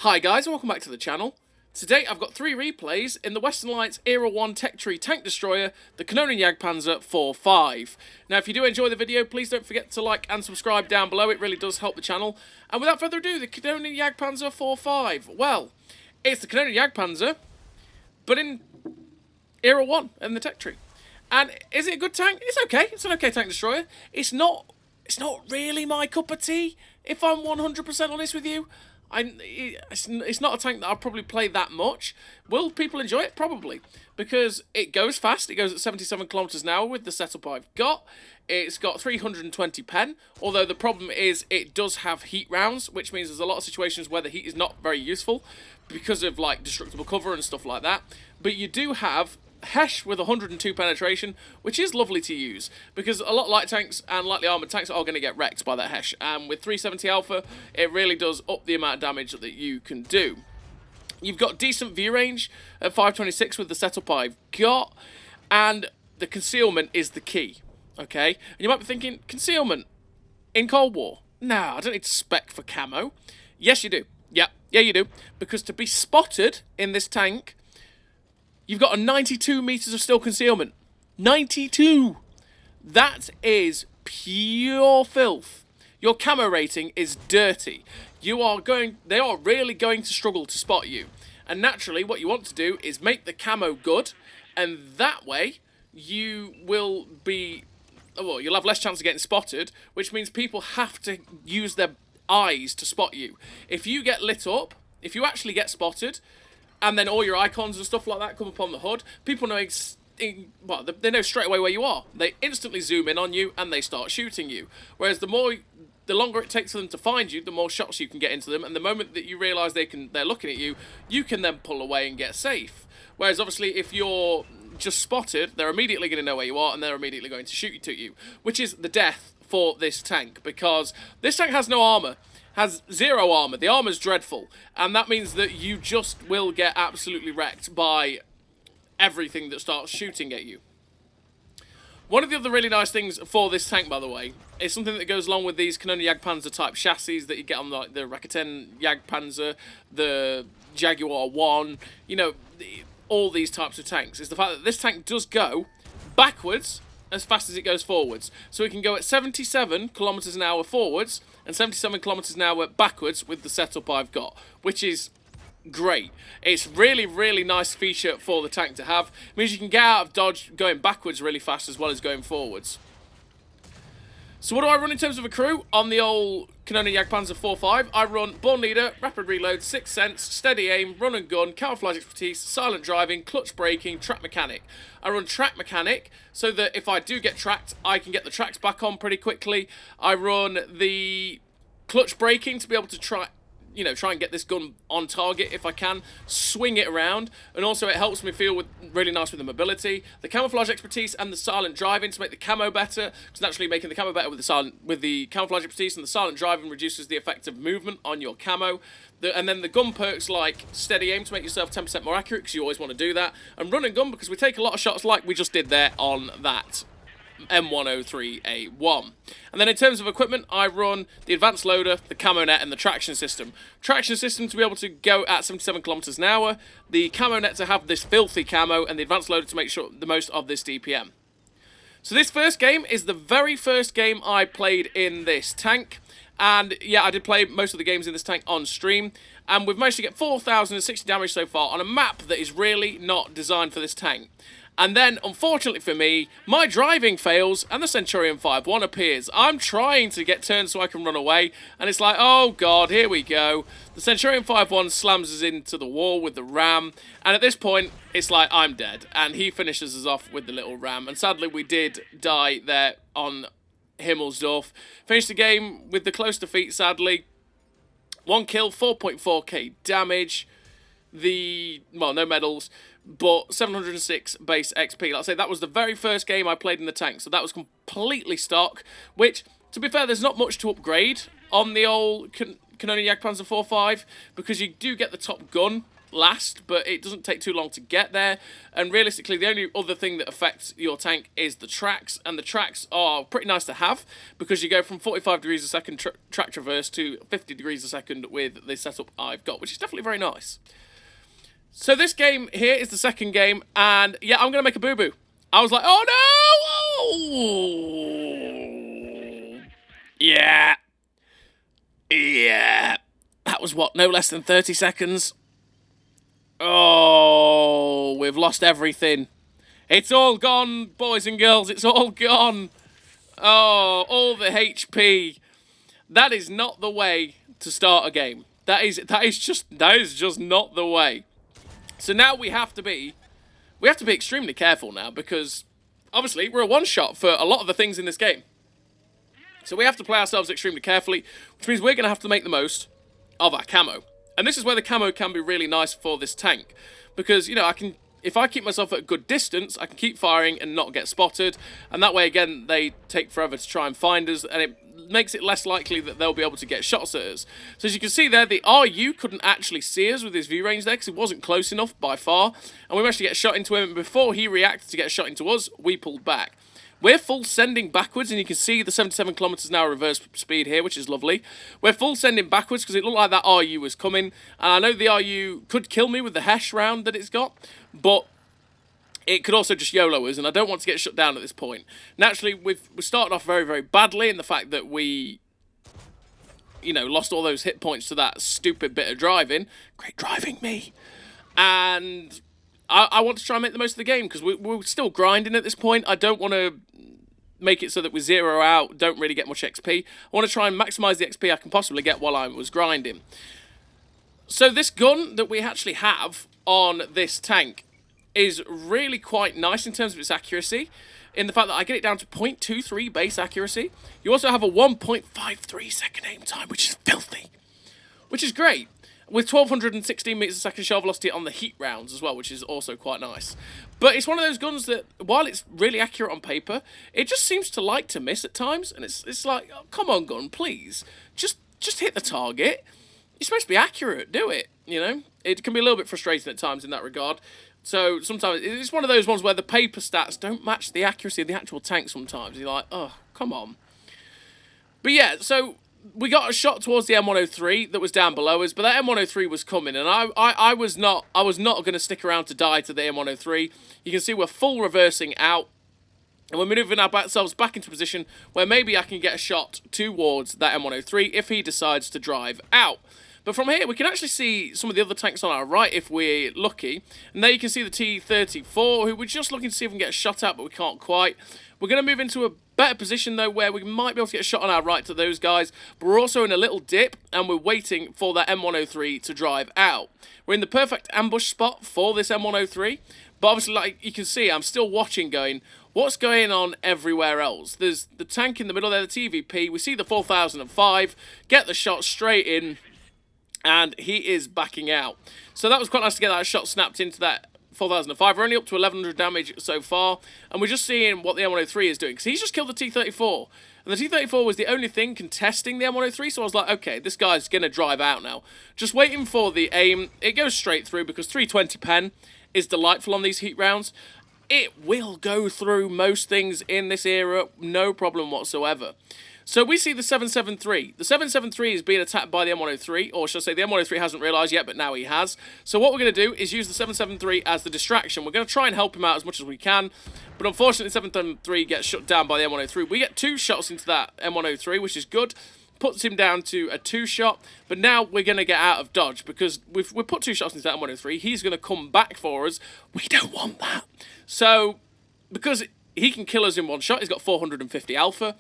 Hi guys and welcome back to the channel. Today I've got 3 replays in the Western Alliance Era 1 Tech Tree Tank Destroyer, the KanonenJagdpanzer 4.5. Now if you do enjoy the video, please don't forget to like and subscribe down below, it really does help the channel. And without further ado, the KanonenJagdpanzer 4.5. Well, it's the Kanonenjagdpanzer, but in Era 1 in the Tech Tree. And is it a good tank? It's okay, it's an okay tank destroyer. It's not really my cup of tea, if I'm 100% honest with you. It's not a tank that I'll probably play that much. Will people enjoy it? Probably. Because it goes fast. It goes at 77 kilometers an hour with the setup I've got. It's got 320 pen. Although the problem is it does have heat rounds, which means there's a lot of situations where the heat is not very useful because of like destructible cover and stuff like that. But you do have Hesh with 102 penetration, which is lovely to use, because a lot of light tanks and lightly armoured tanks are going to get wrecked by that Hesh, and with 370 alpha, it really does up the amount of damage that you can do. You've got decent view range at 526 with the setup I've got, and the concealment is the key, okay? And you might be thinking, concealment in Cold War? No, I don't need to spec for camo. Yes, you do. Yeah, you do, because to be spotted in this tank, you've got a 92 meters of still concealment. 92! That is pure filth. Your camo rating is dirty. They are really going to struggle to spot you. And naturally, what you want to do is make the camo good, and that way, you will be, well, you'll have less chance of getting spotted, which means people have to use their eyes to spot you. If you get lit up, if you actually get spotted, and then all your icons and stuff like that come up on the HUD, people know they know straight away where you are. They instantly zoom in on you and they start shooting you. Whereas the longer it takes for them to find you, the more shots you can get into them. And the moment that you realise they're looking at you, you can then pull away and get safe. Whereas obviously if you're just spotted, they're immediately going to know where you are and they're immediately going to shoot you, which is the death for this tank, because this tank has no armour. Has 0 armour. The armour's dreadful, and that means that you just will get absolutely wrecked by everything that starts shooting at you. One of the other really nice things for this tank, by the way, is something that goes along with these KanonenJagdpanzer type chassis that you get on like the Rakuten Jagdpanzer, the Jaguar 1, you know, all these types of tanks, is the fact that this tank does go backwards as fast as it goes forwards. So it can go at 77 kilometers an hour forwards and 77 kilometers an hour backwards with the setup I've got, which is great. It's really, really nice feature for the tank to have. It means you can get out of dodge going backwards really fast as well as going forwards. So what do I run in terms of a crew on the old KanonenJagdpanzer 4.5? I run Born Leader, Rapid Reload, Sixth Sense, Steady Aim, Run and Gun, Camouflage Expertise, Silent Driving, Clutch Braking, Track Mechanic. I run Track Mechanic so that if I do get tracked, I can get the tracks back on pretty quickly. I run the Clutch Braking to be able to try and get this gun on target if I can, swing it around, and also it helps me feel really nice with the mobility. The Camouflage Expertise and the Silent Driving to make the camo better, because naturally making the camo better with the Camouflage Expertise and the Silent Driving reduces the effect of movement on your camo. And then the gun perks like Steady Aim to make yourself 10% more accurate, because you always want to do that, and Run and Gun because we take a lot of shots like we just did there on that M103A1. And then in terms of equipment, I run the advanced loader, the camo net, and the traction system. Traction system to be able to go at 77 kilometers an hour, the camo net to have this filthy camo, and the advanced loader to make sure the most of this DPM. So this first game is the very first game I played in this tank. And yeah, I did play most of the games in this tank on stream, and we've managed to get 4,060 damage so far on a map that is really not designed for this tank. And then, unfortunately for me, my driving fails and the Centurion 5.1 appears. I'm trying to get turned so I can run away, and it's like, oh god, here we go. The Centurion 5.1 slams us into the wall with the ram, and at this point, it's like, I'm dead. And he finishes us off with the little ram, and sadly we did die there on Himmelsdorf. Finished the game with the close defeat, sadly. 1 kill, 4.4k damage. No medals, but 706 base XP. Like I say, that was the very first game I played in the tank, so that was completely stock, which, to be fair, there's not much to upgrade on the old KanonenJagdpanzer 4.5, because you do get the top gun last, but it doesn't take too long to get there. And realistically, the only other thing that affects your tank is the tracks, and the tracks are pretty nice to have because you go from 45 degrees a second track traverse to 50 degrees a second with the setup I've got, which is definitely very nice. So this game here is the second game, and yeah, I'm going to make a boo-boo. I was like, oh no! Oh! Yeah. Yeah. That was what, no less than 30 seconds? Oh, we've lost everything. It's all gone, boys and girls. It's all gone. Oh, all the HP. That is not the way to start a game. That is just not the way. So now we have to be extremely careful now because obviously we're a one-shot for a lot of the things in this game. So we have to play ourselves extremely carefully, which means we're going to have to make the most of our camo. And this is where the camo can be really nice for this tank. Because, you know, if I keep myself at a good distance, I can keep firing and not get spotted. And that way, again, they take forever to try and find us. And it makes it less likely that they'll be able to get shots at us. So as you can see there, the RU couldn't actually see us with his view range there because it wasn't close enough by far. And we managed to get a shot into him. And before he reacted to get a shot into us, we pulled back. We're full sending backwards, and you can see the 77 kilometers an hour reverse speed here, which is lovely. We're full sending backwards because it looked like that RU was coming. And I know the RU could kill me with the Hesh round that it's got, but it could also just YOLO us, and I don't want to get shut down at this point. Naturally, we started off very, very badly in the fact that we, you know, lost all those hit points to that stupid bit of driving. Great driving, me. And I want to try and make the most of the game because we're still grinding at this point. I don't want to make it so that we zero out, don't really get much XP. I want to try and maximize the XP I can possibly get while I was grinding. So this gun that we actually have on this tank is really quite nice in terms of its accuracy, in the fact that I get it down to 0.23 base accuracy. You also have a 1.53 second aim time, which is filthy, which is great. With 1216 meters a second shell velocity on the heat rounds as well, which is also quite nice. But it's one of those guns that, while it's really accurate on paper, it just seems to like to miss at times. And it's like, oh, come on, gun, please. Just hit the target. You're supposed to be accurate. Do it, you know? It can be a little bit frustrating at times in that regard. So sometimes it's one of those ones where the paper stats don't match the accuracy of the actual tank sometimes. You're like, oh, come on. But yeah, so we got a shot towards the M103 that was down below us, but that M103 was coming, and I was not going to stick around to die to the M103. You can see we're full reversing out, and we're moving ourselves back into position where maybe I can get a shot towards that M103 if he decides to drive out. But from here, we can actually see some of the other tanks on our right if we're lucky. And there you can see the T-34, who we're just looking to see if we can get a shot at, but we can't quite. We're going to move into a better position, though, where we might be able to get a shot on our right to those guys. But we're also in a little dip, and we're waiting for that M103 to drive out. We're in the perfect ambush spot for this M103. But obviously, like you can see, I'm still watching going, what's going on everywhere else? There's the tank in the middle there, the TVP. We see the 4005, get the shot straight in, and he is backing out. So that was quite nice to get that shot snapped into that 4005. We're only up to 1100 damage so far, and we're just seeing what the M103 is doing, because he's just killed the T-34. And the T-34 was the only thing contesting the M103, so I was like, okay, this guy's going to drive out now. Just waiting for the aim. It goes straight through, because 320 pen is delightful on these heat rounds. It will go through most things in this era, no problem whatsoever. So we see the 773. The 773 is being attacked by the M103, or should I say the M103 hasn't realised yet, but now he has. So what we're going to do is use the 773 as the distraction. We're going to try and help him out as much as we can, but unfortunately the 773 gets shut down by the M103. We get 2 shots into that M103, which is good. Puts him down to a 2-shot, but now we're going to get out of dodge, because we've put 2 shots into that M103. He's going to come back for us. We don't want that. So, because he can kill us in 1 shot, he's got 450 alpha,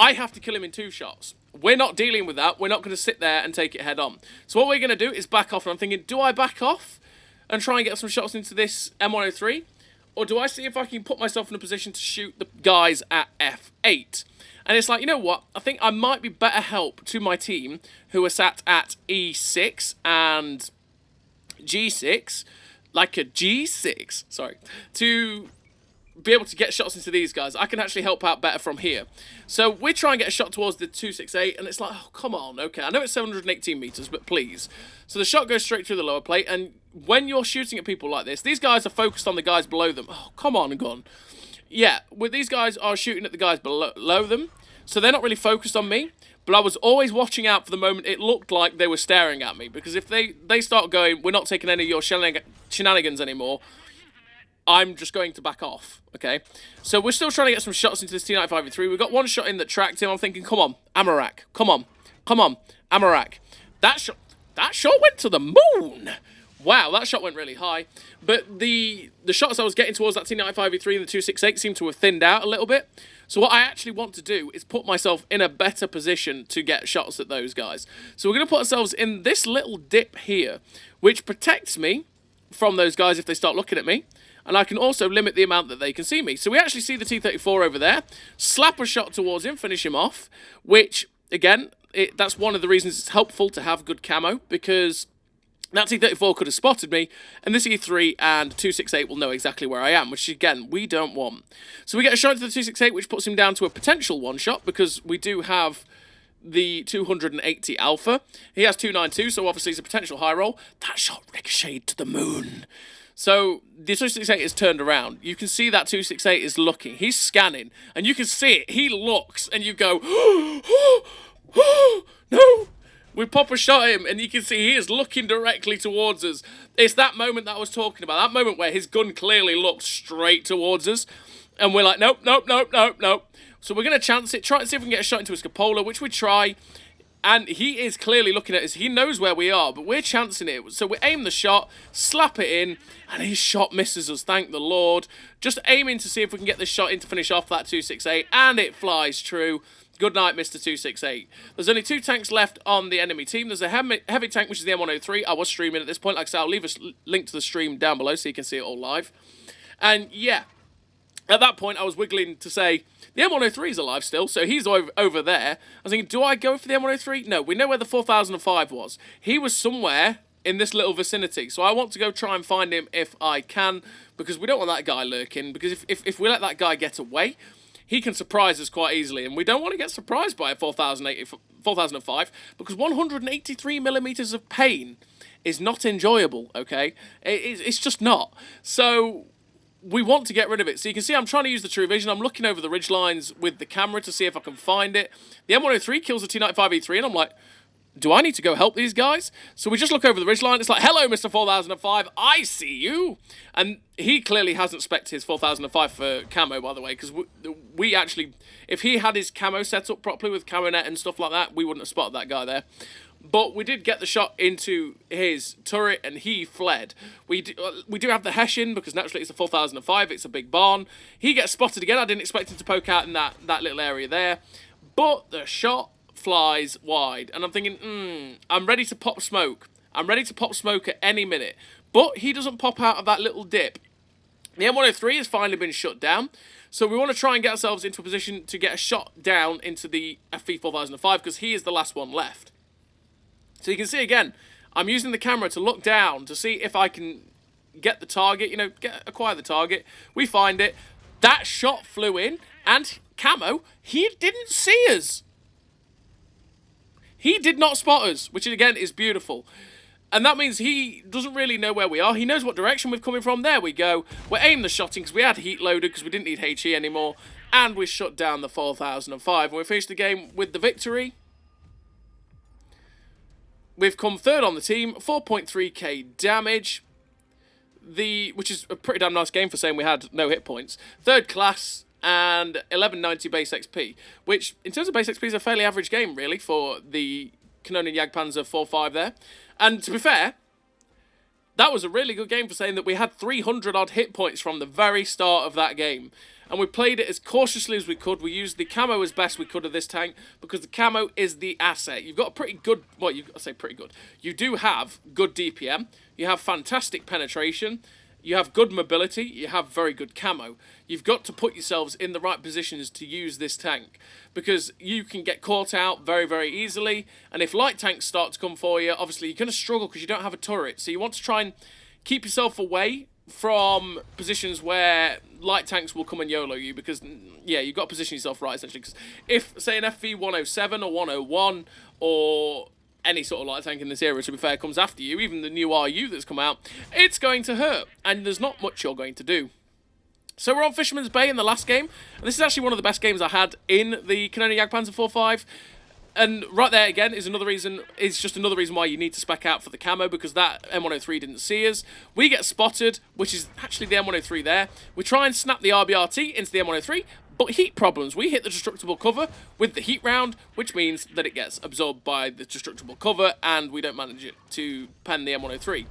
I have to kill him in 2 shots. We're not dealing with that. We're not going to sit there and take it head on. So what we're going to do is back off. And I'm thinking, do I back off and try and get some shots into this M103? Or do I see if I can put myself in a position to shoot the guys at F8? And it's like, you know what? I think I might be better help to my team who are sat at E6 and G6. Like a G6, sorry. To be able to get shots into these guys. I can actually help out better from here. So we try and get a shot towards the 268, and it's like, oh, come on, okay. I know it's 718 meters, but please. So the shot goes straight through the lower plate, and when you're shooting at people like this, these guys are focused on the guys below them. Oh, come on, gone. Yeah, with these guys are shooting at the guys below them, so they're not really focused on me. But I was always watching out for the moment it looked like they were staring at me, because if they start going, we're not taking any of your shenanigans anymore, I'm just going to back off, okay? So we're still trying to get some shots into this T95-3. We've got one shot in that tracked him. I'm thinking, come on, Amarak. Come on, Amarak. That shot went to the moon. Wow, that shot went really high. But the shots I was getting towards that T95-3 and the 268 seem to have thinned out a little bit. So what I actually want to do is put myself in a better position to get shots at those guys. So we're going to put ourselves in this little dip here, which protects me from those guys if they start looking at me. And I can also limit the amount that they can see me. So we actually see the T-34 over there, slap a shot towards him, finish him off, which, again, that's one of the reasons it's helpful to have good camo, because that T-34 could have spotted me, and this E3 and 268 will know exactly where I am, which, again, we don't want. So we get a shot to the 268, which puts him down to a potential one-shot, because we do have the 280 Alpha. He has 292, so obviously it's a potential high roll. That shot ricocheted to the moon. So the 268 is turned around. You can see that 268 is looking. He's scanning, and you can see it. He looks, and you go, no. We pop a shot at him, and you can see he is looking directly towards us. It's that moment that I was talking about. That moment where his gun clearly looked straight towards us. And we're like, nope. So we're going to chance it. Try and see if we can get a shot into his cupola, which we try. And he is clearly looking at us. He knows where we are, but we're chancing it. So we aim the shot, slap it in, and his shot misses us, thank the Lord. Just aiming to see if we can get this shot in to finish off that 268, and it flies true. Good night, Mr. 268. There's only 2 tanks left on the enemy team. There's a heavy tank, which is the M103. I was streaming at this point. Like I said, I'll leave a link to the stream down below so you can see it all live. And yeah, at that point, I was wiggling to say, the M103 is alive still, so he's over there. I was thinking, do I go for the M103? No, we know where the 4005 was. He was somewhere in this little vicinity, so I want to go try and find him if I can, because we don't want that guy lurking, because if we let that guy get away, he can surprise us quite easily, and we don't want to get surprised by a 4005, because 183 millimeters of pain is not enjoyable, okay? It's just not. So we want to get rid of it. So you can see I'm trying to use the true vision. I'm looking over the ridge lines with the camera to see if I can find it. The M103 kills the T95E3, and I'm like, do I need to go help these guys? So we just look over the ridgeline. It's like, hello, Mr. 4005, I see you. And he clearly hasn't spec'd his 4005 for camo, by the way, because we actually, if he had his camo set up properly with camo net and stuff like that, we wouldn't have spotted that guy there. But we did get the shot into his turret, and he fled. We do have the Hessian, because naturally it's a 4005, it's a big barn. He gets spotted again. I didn't expect him to poke out in that little area there. But the shot flies wide, and I'm thinking, I'm ready to pop smoke. I'm ready to pop smoke at any minute. But he doesn't pop out of that little dip. The M103 has finally been shut down, so we want to try and get ourselves into a position to get a shot down into the FV 4005, because he is the last one left. So you can see again, I'm using the camera to look down to see if I can get the target, acquire the target. We find it. That shot flew in, and camo, he didn't see us. He did not spot us, which again is beautiful. And that means he doesn't really know where we are. He knows what direction we're coming from. There we go. We're aiming the shotting because we had heat loaded because we didn't need HE anymore. And we shut down the 4005. And we finished the game with the victory. We've come third on the team, 4.3k damage, which is a pretty damn nice game for saying we had no hit points. Third class and 1190 base XP, which in terms of base XP is a fairly average game really for the KanonenJagdpanzer 4.5 there. And to be fair, that was a really good game for saying that we had 300 odd hit points from the very start of that game. And we played it as cautiously as we could. We used the camo as best we could of this tank, because the camo is the asset. You've got a pretty good, well, I say pretty good. You do have good DPM. You have fantastic penetration. You have good mobility. You have very good camo. You've got to put yourselves in the right positions to use this tank, because you can get caught out very, very easily. And if light tanks start to come for you, obviously you're going to struggle because you don't have a turret. So you want to try and keep yourself away from positions where light tanks will come and YOLO you, because, yeah, you've got to position yourself right, essentially. Because if, say, an FV-107 or 101 or any sort of light tank in this era, to be fair, comes after you, even the new RU that's come out, it's going to hurt, and there's not much you're going to do. So we're on Fisherman's Bay in the last game, and this is actually one of the best games I had in the KanonenJagdpanzer 4.5. And right there again is another reason. It's just another reason why you need to spec out for the camo, because that M103 didn't see us. We get spotted, which is actually the M103 there. We try and snap the RBRT into the M103, but heat problems. We hit the destructible cover with the heat round, which means that it gets absorbed by the destructible cover, and we don't manage it to pen the M103.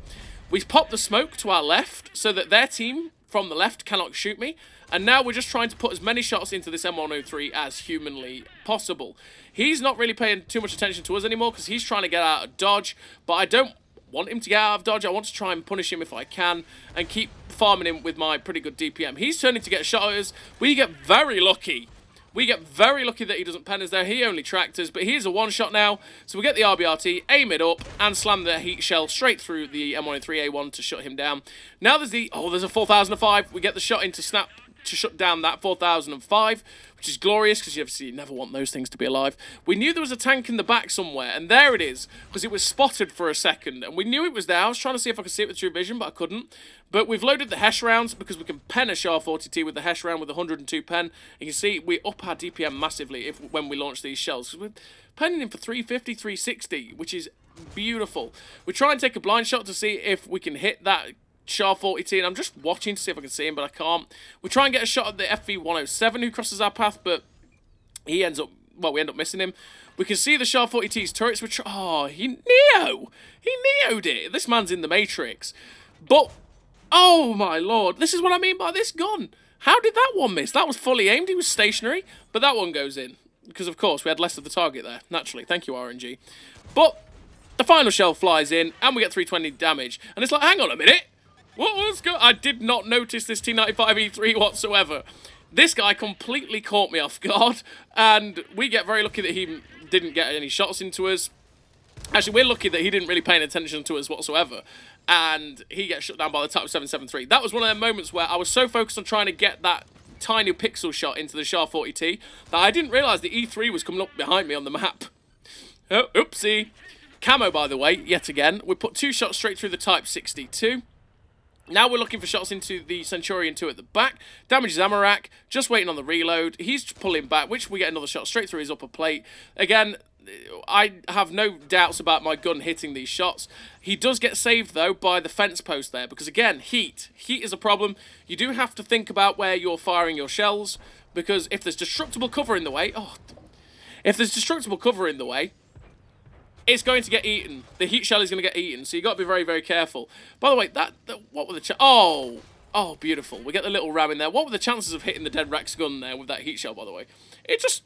We pop the smoke to our left so that their team from the left cannot shoot me, and now we're just trying to put as many shots into this M103 as humanly possible. He's not really paying too much attention to us anymore because he's trying to get out of dodge, but I don't want him to get out of dodge. I want to try and punish him if I can and keep farming him with my pretty good DPM. He's turning to get shot at us. We get very lucky. We get very lucky that he doesn't pen us there. He only tracked us, but he's a one-shot now. So we get the RBRT, aim it up, and slam the heat shell straight through the M103A1 to shut him down. Now there's there's a 4005. We get the shot in to snap to shut down that 4005, which is glorious because you never want those things to be alive. We knew there was a tank in the back somewhere, and there it is, because it was spotted for a second, and we knew it was there. I was trying to see if I could see it with true vision, but I couldn't. But we've loaded the Hesh rounds because we can pen a SHAR 40T with the Hesh round with 102 pen. You can see we up our DPM massively when we launch these shells. We're penning him for 350, 360, which is beautiful. We try and take a blind shot to see if we can hit that SHAR 40T, and I'm just watching to see if I can see him, but I can't. We try and get a shot at the FV-107 who crosses our path, but he ends up, well, we end up missing him. We can see the SHAR 40T's turrets, which, he neoed it. This man's in the Matrix. But, oh my lord, this is what I mean by this gun. How did that one miss? That was fully aimed, he was stationary, but that one goes in. Because, of course, we had less of the target there, naturally. Thank you, RNG. But the final shell flies in, and we get 320 damage. And it's like, hang on a minute. What was going on? I did not notice this T95E3 whatsoever. This guy completely caught me off guard, and we get very lucky that he didn't get any shots into us. Actually, we're lucky that he didn't really pay any attention to us whatsoever, and he gets shut down by the Type 773. That was one of them moments where I was so focused on trying to get that tiny pixel shot into the SHAR 40T that I didn't realise the E3 was coming up behind me on the map. Oh, oopsie. Camo, by the way, yet again. We put 2 shots straight through the Type 62. Now we're looking for shots into the Centurion 2 at the back. Damages Armour, just waiting on the reload. He's pulling back, which we get another shot straight through his upper plate. Again, I have no doubts about my gun hitting these shots. He does get saved, though, by the fence post there, because, again, heat. Heat is a problem. You do have to think about where you're firing your shells, because if there's destructible cover in the way... it's going to get eaten. The heat shell is going to get eaten, so you've got to be very, very careful. By the way, what were the... Oh, beautiful. We get the little ram in there. What were the chances of hitting the Dead Rex gun there with that heat shell, by the way? It just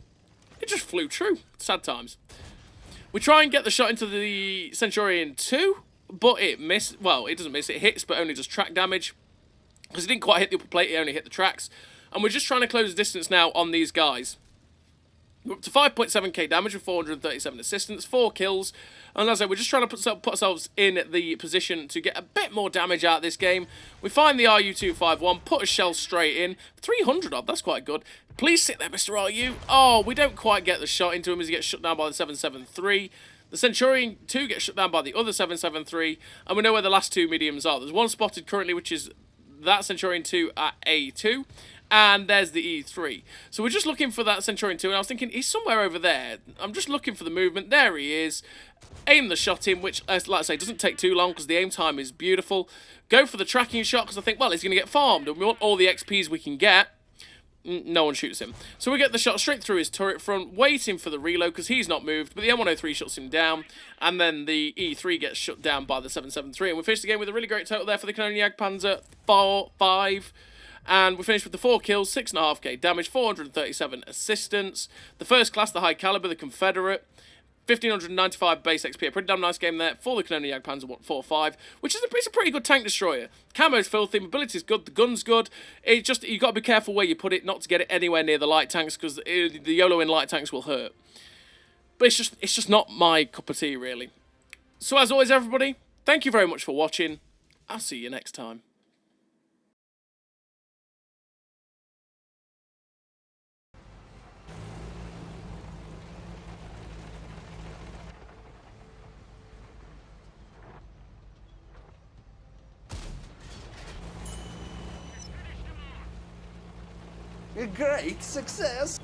flew true. Sad times. We try and get the shot into the Centurion 2, but it missed. Well, it doesn't miss. It hits, but only does track damage. Because it didn't quite hit the upper plate, it only hit the tracks. And we're just trying to close the distance now on these guys. We're up to 5.7k damage with 437 assistance, 4 kills. And as I said, we're just trying to put ourselves in the position to get a bit more damage out of this game. We find the RU-251, put a shell straight in. 300 odd, that's quite good. Please sit there, Mr. RU. Oh, we don't quite get the shot into him as he gets shut down by the 773. The Centurion 2 gets shut down by the other 773. And we know where the last 2 mediums are. There's one spotted currently, which is that Centurion 2 at A2. And there's the E3. So we're just looking for that Centurion 2, and I was thinking, he's somewhere over there. I'm just looking for the movement. There he is. Aim the shot in, which, like I say, doesn't take too long because the aim time is beautiful. Go for the tracking shot because I think, well, he's going to get farmed, and we want all the XPs we can get. No one shoots him. So we get the shot straight through his turret front, waiting for the reload because he's not moved, but the M103 shuts him down, and then the E3 gets shut down by the 773, and we finish the game with a really great total there for the KanonenJagdpanzer 4.5. And we finished with the 4 kills, 6.5k damage, 437 assistance. The first class, the high caliber, the Confederate, 1595 base XP. A pretty damn nice game there for the KanonenJagdpanzer 4.5, which is a pretty good tank destroyer. Camo's filthy, mobility's good, the gun's good. It's just, you've got to be careful where you put it, not to get it anywhere near the light tanks, because the YOLO in light tanks will hurt. But it's just not my cup of tea, really. So as always, everybody, thank you very much for watching. I'll see you next time. A great success.